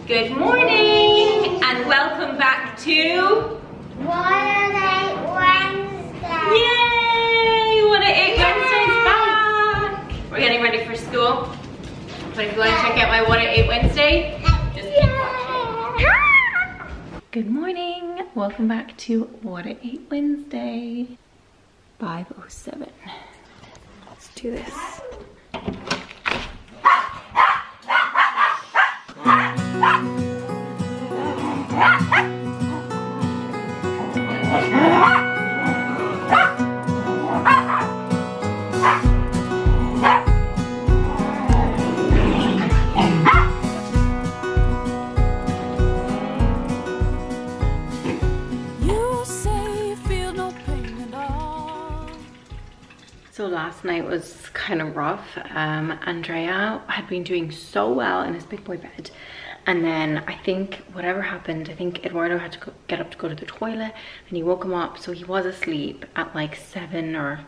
Good morning and welcome back to What a Wednesday! Yay! What a Wednesday's back! We're getting ready for school. But if you want to check out my What a Wednesday, just keep watching. Good morning. Welcome back to What a Wednesday. 5:07. Let's do this. So last night was kind of rough. Andrea had been doing so well in his big boy bed, and then I think whatever happened, I think Eduardo had to get up to go to the toilet, and he woke him up, so he was asleep at like 7 or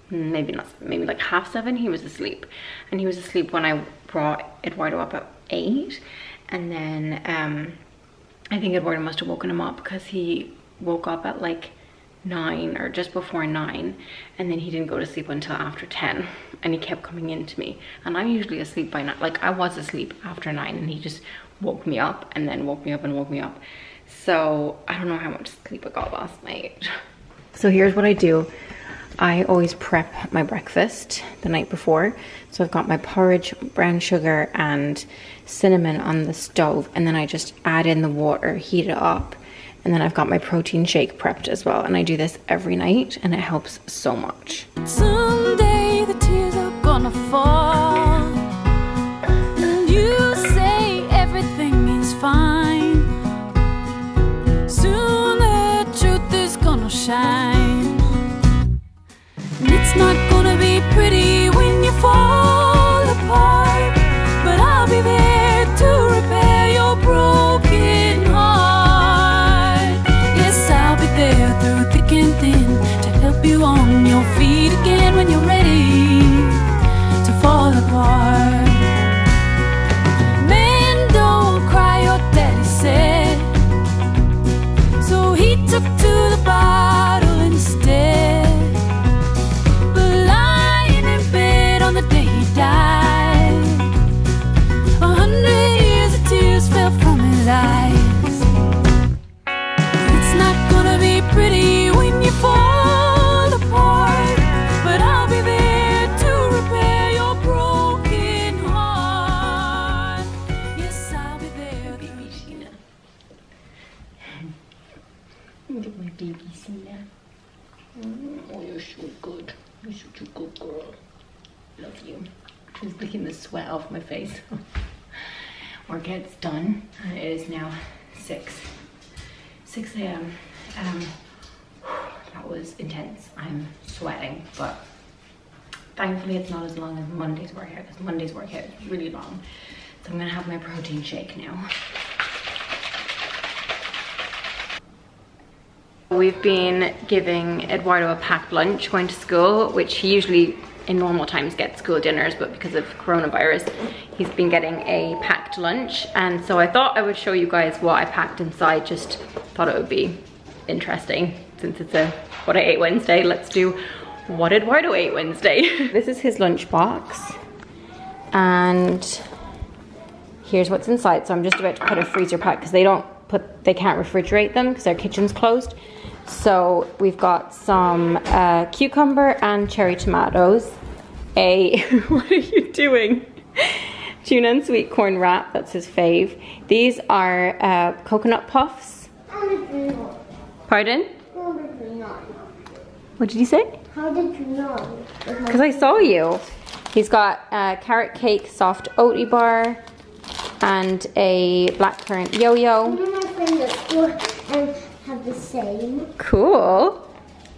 maybe not, maybe like half 7. He was asleep, and he was asleep when I brought Eduardo up at 8, and then I think Eduardo must have woken him up because he woke up at like 9 or just before 9, and then he didn't go to sleep until after 10, and he kept coming into me, and I'm usually asleep by 9. Like I was asleep after 9, and he just woke me up and then woke me up and woke me up. So I don't know how much sleep I got last night. So here's what I do. I always prep my breakfast the night before. So I've got my porridge, brown sugar and cinnamon on the stove, and then I just add in the water, heat it up. And then I've got my protein shake prepped as well. And I do this every night and it helps so much. Someday the tears are gonna fall, and you say everything is fine. Soon the truth is gonna shine. And it's not gonna be pretty when you fall apart, but I'll be there to repair your broken heart. There through thick and thin to help you on your feet again when you're ready to fall apart. Men don't cry, your daddy said, so he took to the bottle instead. But lying in bed on the day he died, 100 years of tears fell from his eyes. Pretty when you fall apart, but I'll be there to repair your broken heart. Yes, I'll be there. Baby Sheena. Look at my baby Sheena. Oh, you're so good. You're such a good girl. Love you. She's licking the sweat off my face. Workout's done, and it is now 6 a.m. That was intense. I'm sweating, but thankfully it's not as long as Monday's workout, because Monday's workout is really long. So I'm gonna have my protein shake now. We've been giving Eduardo a packed lunch going to school, which he usually in normal times gets school dinners, but because of coronavirus he's been getting a packed lunch. And so I thought I would show you guys what I packed inside. Just thought it would be interesting since it's a What I Ate Wednesday. Let's do What Eduardo Ate Wednesday. This is his lunchbox, and here's what's inside. So I'm just about to put a freezer pack because they can't refrigerate them because their kitchen's closed. So we've got some cucumber and cherry tomatoes, what are you doing? Tuna and sweet corn wrap, that's his fave. These are coconut puffs. Pardon? What did you say? How did you know? Because I saw you. He's got carrot cake soft oaty bar and a blackcurrant yo-yo. Me and my friends at school and have the same. Cool.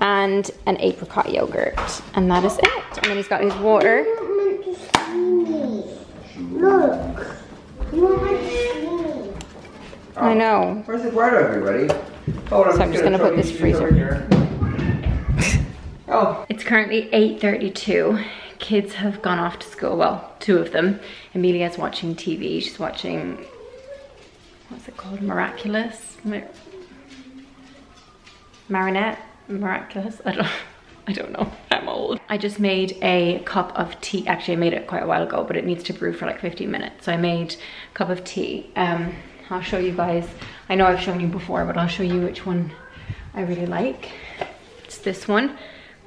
And an apricot yogurt. And that is it. And then he's got his water. You're not meant to see me. Look. You weren't meant to see me. I know. Where's Eduardo, everybody? Oh, So I'm just gonna put this freezer. Oh. It's currently 8:32. Kids have gone off to school. Well, 2 of them. Amelia's watching TV. She's watching what's it called? Miraculous? Marinette? Miraculous? I don't know, I'm old. I just made a cup of tea. Actually, I made it quite a while ago, but it needs to brew for like 15 minutes. So I made a cup of tea. I'll show you guys. I know I've shown you before, but I'll show you which one I really like. It's this one,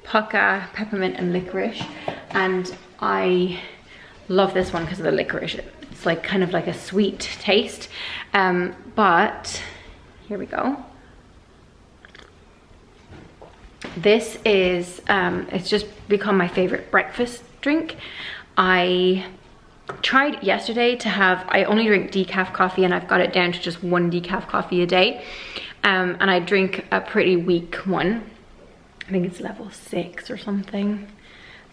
Pucca, peppermint and licorice. And I love this one because of the licorice. It's like kind of like a sweet taste. But here we go. This is, it's just become my favorite breakfast drink. I tried yesterday to have, I only drink decaf coffee and I've got it down to just 1 decaf coffee a day. And I drink a pretty weak one. I think it's level 6 or something.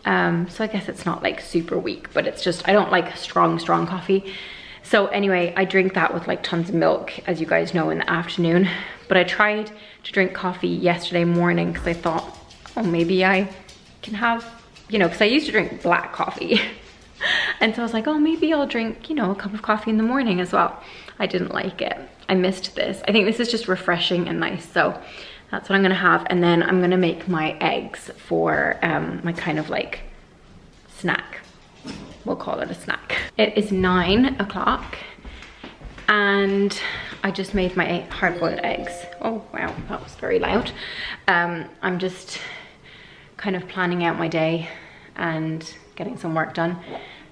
So I guess it's not like super weak, but it's just, I don't like strong coffee. So anyway, I drink that with like tons of milk, as you guys know, in the afternoon. But I tried to drink coffee yesterday morning because I thought, oh, maybe I can have, you know, because I used to drink black coffee. And so I was like, oh, maybe I'll drink, you know, a cup of coffee in the morning as well. I didn't like it. I missed this. I think this is just refreshing and nice. So that's what I'm gonna have. And then I'm gonna make my eggs for my kind of like snack. We'll call it a snack. It is 9 o'clock and I just made my hard-boiled eggs. Oh wow, that was very loud. I'm just kind of planning out my day and getting some work done.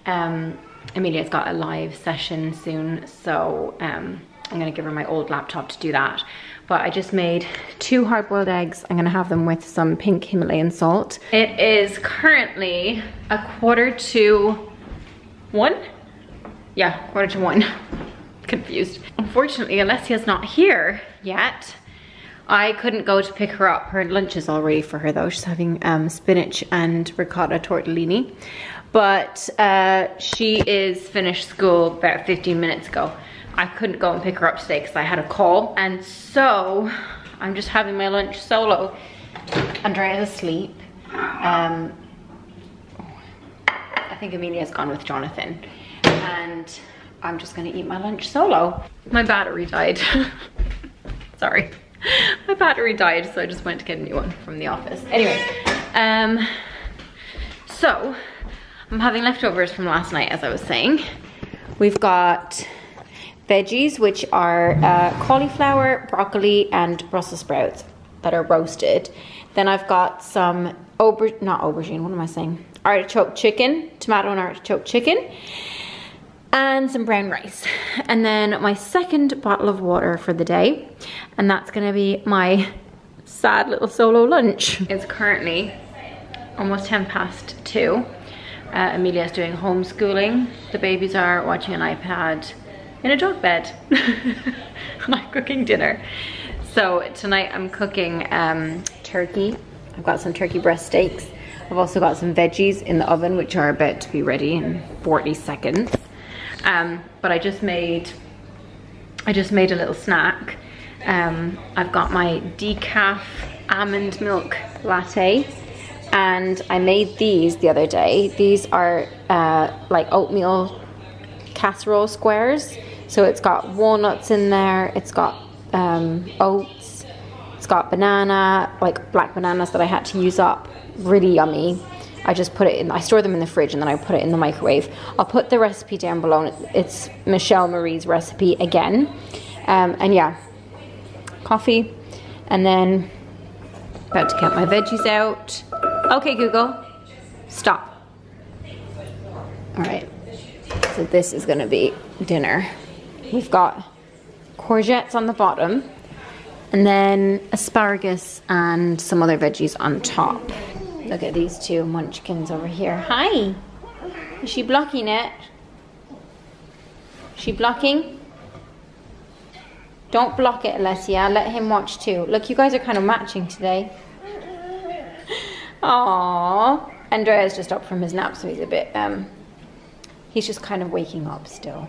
Amelia's got a live session soon, so I'm gonna give her my old laptop to do that. But I just made 2 hard-boiled eggs. I'm gonna have them with some pink Himalayan salt. It is currently 1:45. Yeah, 1:45. Confused. Unfortunately, Alessia's not here yet. I couldn't go to pick her up. Her lunch is all ready for her though. She's having spinach and ricotta tortellini. But she is finished school about 15 minutes ago. I couldn't go and pick her up today because I had a call. And so I'm just having my lunch solo. Andrea's asleep. I think Amelia's gone with Jonathan. And I'm just gonna eat my lunch solo. My battery died. Sorry. My battery died, so I just went to get a new one from the office. Anyways, so I'm having leftovers from last night, as I was saying. We've got veggies, which are cauliflower, broccoli, and Brussels sprouts that are roasted. Then I've got some not aubergine, what am I saying? Artichoke chicken, tomato and artichoke chicken, and some brown rice. And then my second bottle of water for the day, and that's gonna be my sad little solo lunch. It's currently almost 2:10. Amelia's doing homeschooling. The babies are watching an iPad in a dog bed. And I'm cooking dinner. So tonight I'm cooking turkey. I've got some turkey breast steaks. I've also got some veggies in the oven, which are about to be ready in 40 seconds. But I just made a little snack. I've got my decaf almond milk latte, and I made these the other day. These are like oatmeal casserole squares. So it's got walnuts in there, it's got oats, it's got banana, like black bananas that I had to use up. Really yummy. I just put it in, I store them in the fridge and then I put it in the microwave. I'll put the recipe down below. It's Michelle Marie's recipe again. And yeah, coffee. And then about to get my veggies out. Okay, Google, stop. All right, so this is gonna be dinner. We've got courgettes on the bottom and then asparagus and some other veggies on top. Look at these two munchkins over here. Hi. Is she blocking it? Is she blocking? Don't block it, Alessia. Let him watch too. Look, you guys are kind of matching today. Aww. Andrea's just up from his nap, so he's a bit, he's just kind of waking up still.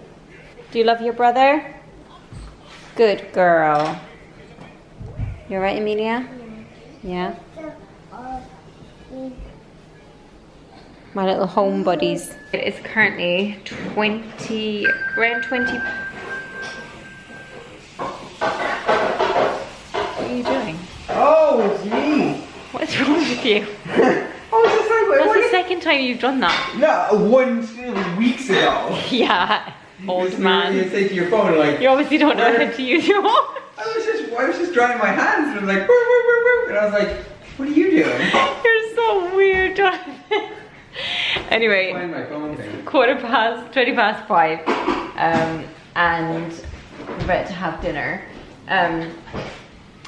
Do you love your brother? Good girl. You alright, Amelia? Yeah? My little home buddies. It is currently around 20 to you. I was just like, That's what? the second time you've done that. No, it was weeks ago. Yeah, old man. You take your phone like. You obviously don't know how to use your phone. I was just drying my hands and I was like, woo, woo, woo, woo. And I was like, what are you doing? You're so weird, Jonathan. Anyway, Find my phone thing. 20 past 5, and we're about to have dinner.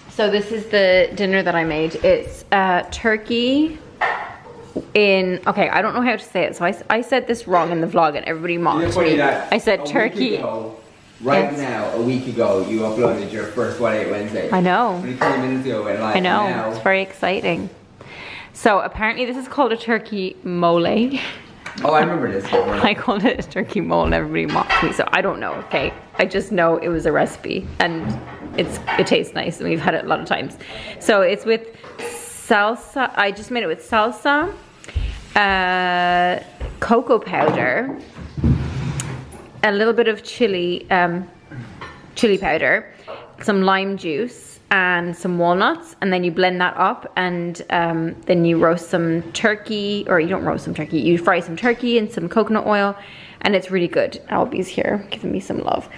So this is the dinner that I made. It's turkey in, okay, I don't know how to say it, so I said this wrong in the vlog and everybody mocked me. I said turkey. Right now, a week ago, you uploaded your first What I Ate Wednesday. I know. Only 20 minutes ago, went live. I know, Now, it's very exciting. So apparently this is called a turkey mole. oh, I remember this. I called it a turkey mole and everybody mocked me, so I don't know, okay? I just know it was a recipe and it tastes nice and we've had it a lot of times. So it's with salsa, I just made it with salsa, cocoa powder, a little bit of chili powder, some lime juice, and some walnuts, and then you blend that up, and then you roast some turkey, or you don't roast some turkey, you fry some turkey in some coconut oil, and it's really good. Albie's here giving me some love.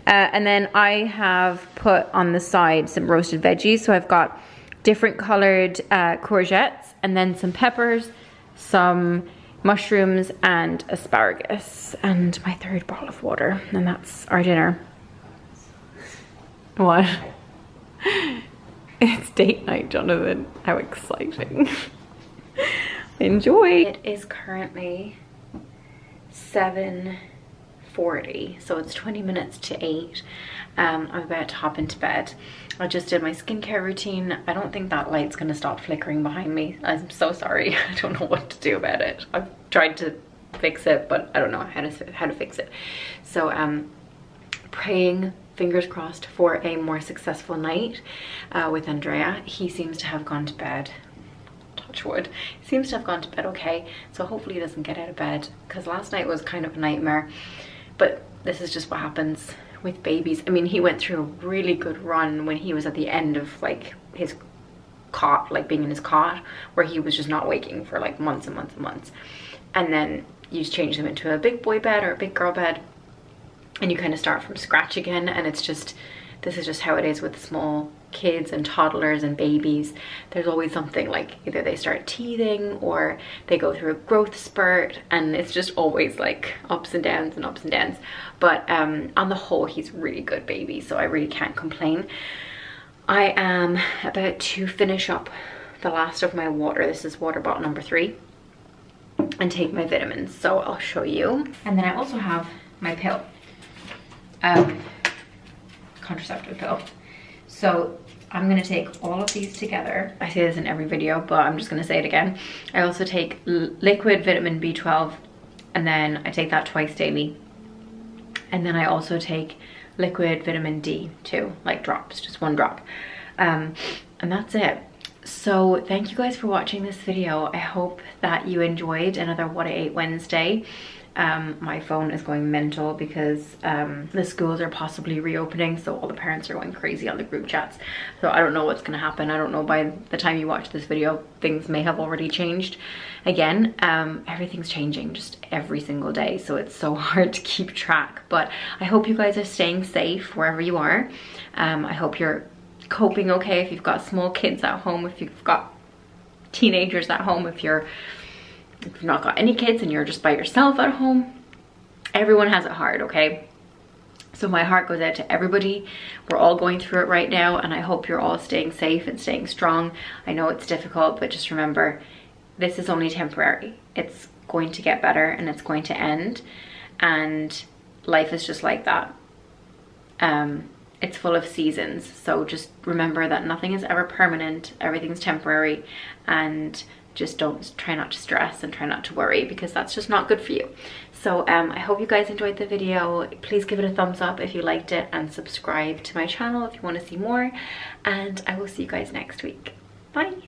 And then I have put on the side some roasted veggies, so I've got different colored courgettes, and then some peppers, some mushrooms, and asparagus, and my 3rd bottle of water, and that's our dinner. What? It's date night, Jonathan. How exciting. Enjoy. It is currently 7:40, so it's 20 minutes to 8. I'm about to hop into bed. I just did my skincare routine. I don't think that light's gonna stop flickering behind me. I'm so sorry. I don't know what to do about it. I've tried to fix it, but I don't know how to fix it. So praying, fingers crossed, for a more successful night with Andrea. He seems to have gone to bed, touch wood, he seems to have gone to bed okay, so hopefully he doesn't get out of bed, because last night was kind of a nightmare. But this is just what happens with babies. I mean, he went through a really good run when he was at the end of like his cot, like being in his cot, where he was just not waking for like months and months and months, and then you just change him into a big boy bed or a big girl bed, and you kind of start from scratch again. And it's just, this is just how it is with small kids and toddlers and babies. There's always something, like either they start teething or they go through a growth spurt, and it's just always like ups and downs and ups and downs. But on the whole, he's a really good baby, so I really can't complain. I am about to finish up the last of my water. This is water bottle number 3, and take my vitamins, so I'll show you. And then I also have my pill. Contraceptive pill. So I'm gonna take all of these together. I say this in every video, but I'm just gonna say it again. I also take liquid vitamin B12, and then I take that twice daily. And then I also take liquid vitamin D too, like drops, just 1 drop. And that's it. So thank you guys for watching this video. I hope that you enjoyed another What I Ate Wednesday. My phone is going mental because the schools are possibly reopening, so all the parents are going crazy on the group chats. So I don't know what's gonna happen. I don't know, by the time you watch this video, things may have already changed again. Everything's changing just every single day, so it's so hard to keep track. But I hope you guys are staying safe wherever you are. I hope you're coping okay if you've got small kids at home, if you've got teenagers at home, if you've not got any kids and you're just by yourself at home. Everyone has it hard, okay? So my heart goes out to everybody. We're all going through it right now, and I hope you're all staying safe and staying strong. I know it's difficult, but just remember, this is only temporary. It's going to get better and it's going to end, and life is just like that. It's full of seasons, so just remember that nothing is ever permanent, everything's temporary, and just try not to stress and try not to worry, because that's just not good for you. So I hope you guys enjoyed the video. Please give it a thumbs up if you liked it, and subscribe to my channel if you want to see more, and I will see you guys next week. Bye.